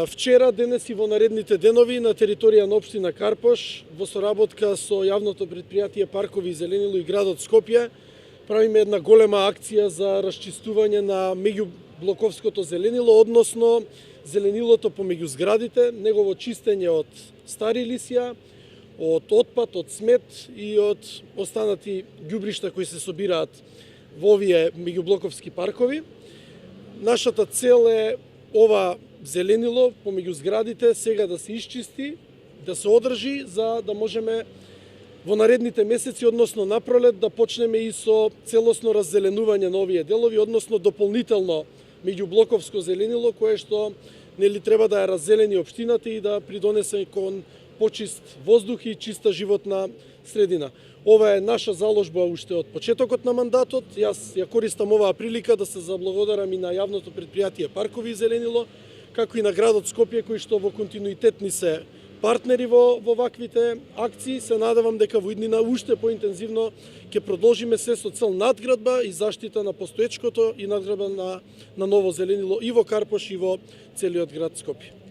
Вчера, денес и во наредните денови на територија на општина Карпош, во соработка со јавното претпријатие Паркови и зеленило и градот Скопје, правиме една голема акција за расчистување на меѓублоковското зеленило, односно зеленилото помеѓу зградите, негово чистење од стари лисја, од отпад, од смет и од останати ѓубришта кои се собираат во овие меѓублоковски паркови. Нашата цел е ова зеленило помеѓу зградите сега да се исчисти, да се одржи, за да можеме во наредните месеци, односно на пролет, да почнеме и со целосно раззеленување на овие делови, односно дополнително меѓублоковско зеленило, кое што треба да ја раззелени општината и да придонесе кон почист воздух и чиста животна средина. Ова е наша заложба уште од почетокот на мандатот. Јас ја користам оваа прилика да се заблагодарам и на јавното претпријатие Паркови и зеленило, како и на градот Скопје, кои што во континуитет ни се партнери во ваквите акции. Се надевам дека во иднина уште поинтензивно ќе продолжиме се со цел надградба и заштита на постоечкото и надградба на ново зеленило и во Карпош и во целиот град Скопје.